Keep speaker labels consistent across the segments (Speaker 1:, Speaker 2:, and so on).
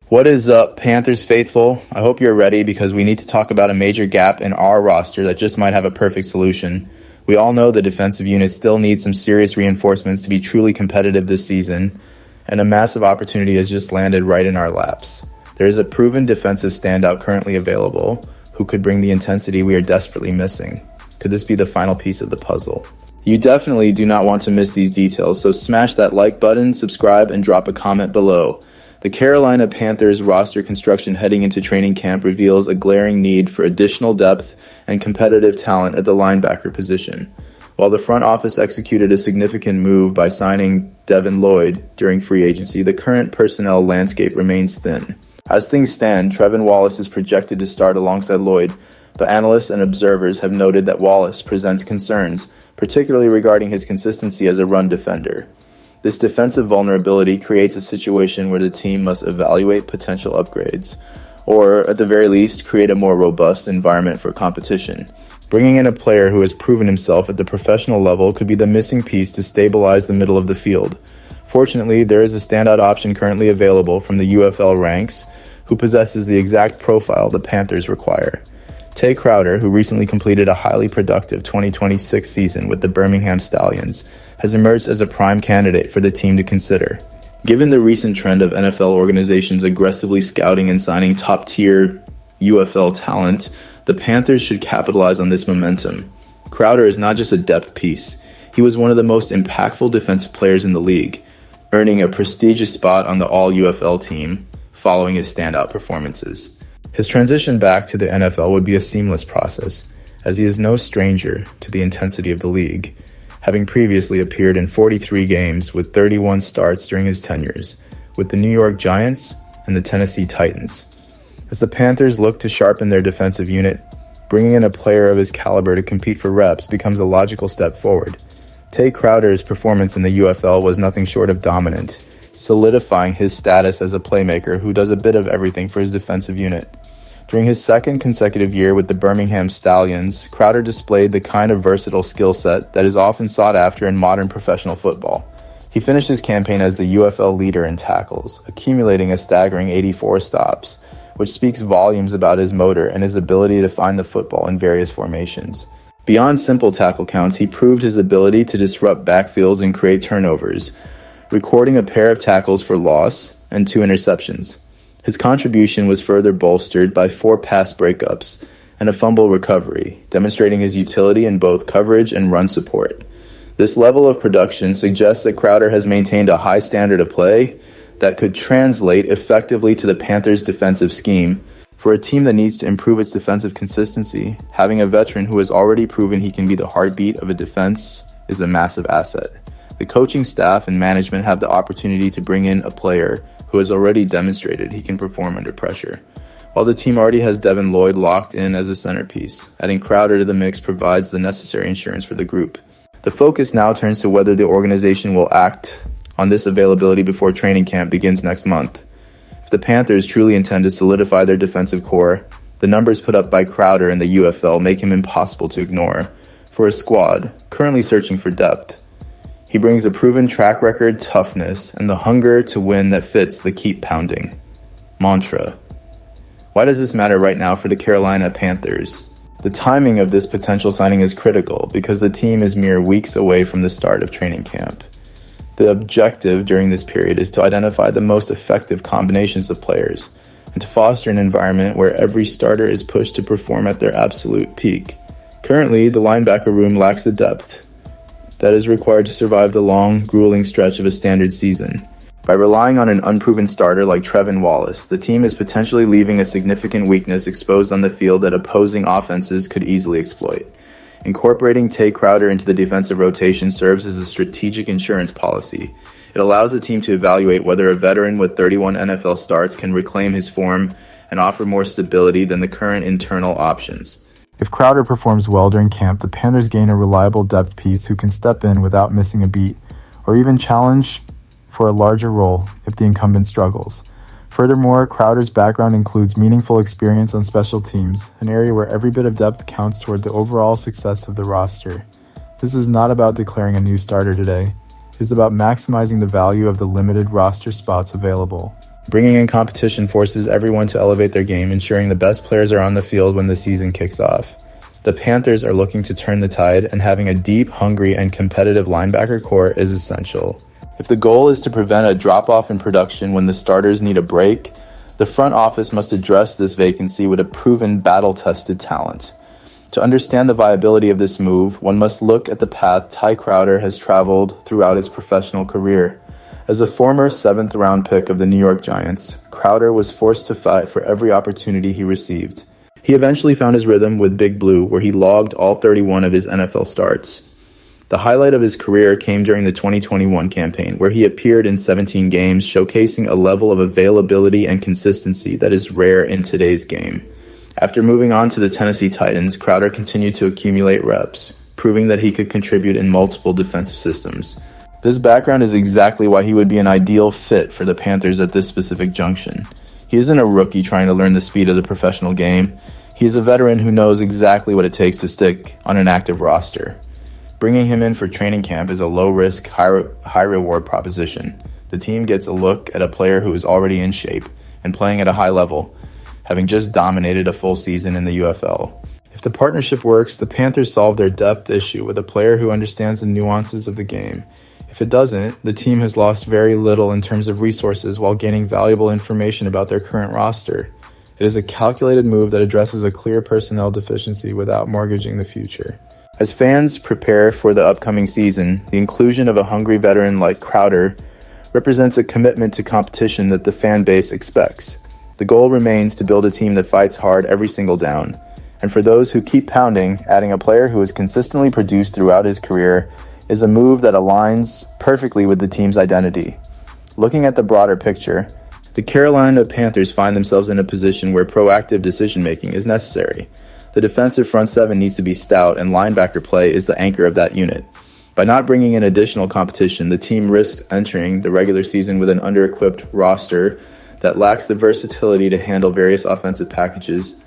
Speaker 1: What is up, Panthers faithful? I hope you're ready because we need to talk about a major gap in our roster that just might have a perfect solution. We all know the defensive unit still needs some serious reinforcements to be truly competitive this season, and a massive opportunity has just landed right in our laps. There is a proven defensive standout currently available who could bring the intensity we are desperately missing. Could this be the final piece of the puzzle? You definitely do not want to miss these details, so smash that like button, subscribe, and drop a comment below. The Carolina Panthers roster construction heading into training camp reveals a glaring need for additional depth and competitive talent at the linebacker position. While the front office executed a significant move by signing Devin Lloyd during free agency, the current personnel landscape remains thin. As things stand, Trevin Wallace is projected to start alongside Lloyd, but analysts and observers have noted that Wallace presents concerns, particularly regarding his consistency as a run defender. This defensive vulnerability creates a situation where the team must evaluate potential upgrades, or at the very least, create a more robust environment for competition. Bringing in a player who has proven himself at the professional level could be the missing piece to stabilize the middle of the field. Fortunately, there is a standout option currently available from the UFL ranks who possesses the exact profile the Panthers require. Tay Crowder, who recently completed a highly productive 2026 season with the Birmingham Stallions, has emerged as a prime candidate for the team to consider. Given the recent trend of NFL organizations aggressively scouting and signing top-tier UFL talent, the Panthers should capitalize on this momentum. Crowder is not just a depth piece. He was one of the most impactful defensive players in the league, earning a prestigious spot on the All-UFL team following his standout performances. His transition back to the NFL would be a seamless process, as he is no stranger to the intensity of the league, having previously appeared in 43 games with 31 starts during his tenures with the New York Giants and the Tennessee Titans. As the Panthers look to sharpen their defensive unit, bringing in a player of his caliber to compete for reps becomes a logical step forward. Tay Crowder's performance in the UFL was nothing short of dominant, solidifying his status as a playmaker who does a bit of everything for his defensive unit. During his second consecutive year with the Birmingham Stallions, Crowder displayed the kind of versatile skill set that is often sought after in modern professional football. He finished his campaign as the UFL leader in tackles, accumulating a staggering 84 stops, which speaks volumes about his motor and his ability to find the football in various formations. Beyond simple tackle counts, he proved his ability to disrupt backfields and create turnovers, recording a pair of tackles for loss and 2 interceptions. His contribution was further bolstered by 4 pass breakups and a fumble recovery, demonstrating his utility in both coverage and run support. This level of production suggests that Crowder has maintained a high standard of play that could translate effectively to the Panthers' defensive scheme. For a team that needs to improve its defensive consistency, having a veteran who has already proven he can be the heartbeat of a defense is a massive asset. The coaching staff and management have the opportunity to bring in a player who has already demonstrated he can perform under pressure. While the team already has Devin Lloyd locked in as a centerpiece, adding Crowder to the mix provides the necessary insurance for the group. The focus now turns to whether the organization will act on this availability before training camp begins next month. If the Panthers truly intend to solidify their defensive core, the numbers put up by Crowder in the UFL make him impossible to ignore. For a squad currently searching for depth, he brings a proven track record, toughness, and the hunger to win that fits the keep pounding mantra. Why does this matter right now for the Carolina Panthers? The timing of this potential signing is critical because the team is mere weeks away from the start of training camp. The objective during this period is to identify the most effective combinations of players and to foster an environment where every starter is pushed to perform at their absolute peak. Currently, the linebacker room lacks the depth that is required to survive the long, grueling stretch of a standard season. By relying on an unproven starter like Trevin Wallace, the team is potentially leaving a significant weakness exposed on the field that opposing offenses could easily exploit. Incorporating Tay Crowder into the defensive rotation serves as a strategic insurance policy. It allows the team to evaluate whether a veteran with 31 NFL starts can reclaim his form and offer more stability than the current internal options. If Crowder performs well during camp, the Panthers gain a reliable depth piece who can step in without missing a beat, or even challenge for a larger role if the incumbent struggles. Furthermore, Crowder's background includes meaningful experience on special teams, an area where every bit of depth counts toward the overall success of the roster. This is not about declaring a new starter today. It is about maximizing the value of the limited roster spots available. Bringing in competition forces everyone to elevate their game, ensuring the best players are on the field when the season kicks off. The Panthers are looking to turn the tide, and having a deep, hungry, and competitive linebacker core is essential. If the goal is to prevent a drop-off in production when the starters need a break, the front office must address this vacancy with a proven, battle-tested talent. To understand the viability of this move, one must look at the path Ty Crowder has traveled throughout his professional career. As a former 7th-round pick of the New York Giants, Crowder was forced to fight for every opportunity he received. He eventually found his rhythm with Big Blue, where he logged all 31 of his NFL starts. The highlight of his career came during the 2021 campaign, where he appeared in 17 games, showcasing a level of availability and consistency that is rare in today's game. After moving on to the Tennessee Titans, Crowder continued to accumulate reps, proving that he could contribute in multiple defensive systems. This background is exactly why he would be an ideal fit for the Panthers at this specific junction. He isn't a rookie trying to learn the speed of the professional game. He is a veteran who knows exactly what it takes to stick on an active roster. Bringing him in for training camp is a low-risk, high-reward proposition. The team gets a look at a player who is already in shape and playing at a high level, having just dominated a full season in the UFL. If the partnership works, the Panthers solve their depth issue with a player who understands the nuances of the game. If it doesn't, the team has lost very little in terms of resources while gaining valuable information about their current roster. It is a calculated move that addresses a clear personnel deficiency without mortgaging the future. As fans prepare for the upcoming season, the inclusion of a hungry veteran like Crowder represents a commitment to competition that the fan base expects. The goal remains to build a team that fights hard every single down. And for those who keep pounding, adding a player who has consistently produced throughout his career is a move that aligns perfectly with the team's identity. Looking at the broader picture, the Carolina Panthers find themselves in a position where proactive decision-making is necessary. The defensive front seven needs to be stout, and linebacker play is the anchor of that unit. By not bringing in additional competition, the team risks entering the regular season with an under-equipped roster that lacks the versatility to handle various offensive packages.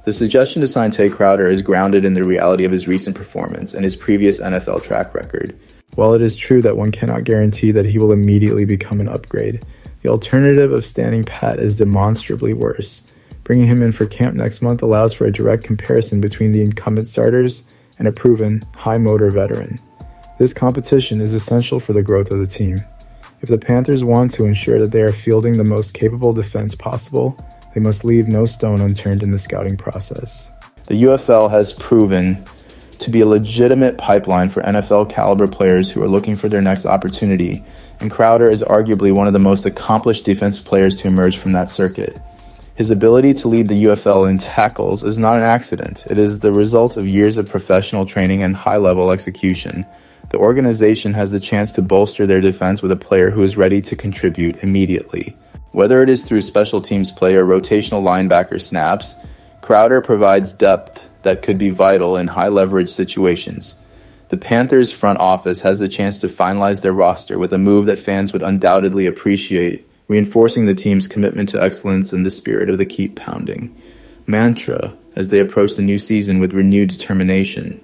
Speaker 1: The suggestion to sign Tay Crowder is grounded in the reality of his recent performance and his previous NFL track record. While it is true that one cannot guarantee that he will immediately become an upgrade, the alternative of standing pat is demonstrably worse. Bringing him in for camp next month allows for a direct comparison between the incumbent starters and a proven, high-motor veteran. This competition is essential for the growth of the team. If the Panthers want to ensure that they are fielding the most capable defense possible, they must leave no stone unturned in the scouting process. The UFL has proven to be a legitimate pipeline for NFL-caliber players who are looking for their next opportunity, and Crowder is arguably one of the most accomplished defensive players to emerge from that circuit. His ability to lead the UFL in tackles is not an accident. It is the result of years of professional training and high-level execution. The organization has the chance to bolster their defense with a player who is ready to contribute immediately. Whether it is through special teams play or rotational linebacker snaps, Crowder provides depth that could be vital in high-leverage situations. The Panthers' front office has the chance to finalize their roster with a move that fans would undoubtedly appreciate, reinforcing the team's commitment to excellence and the spirit of the keep pounding mantra as they approach the new season with renewed determination.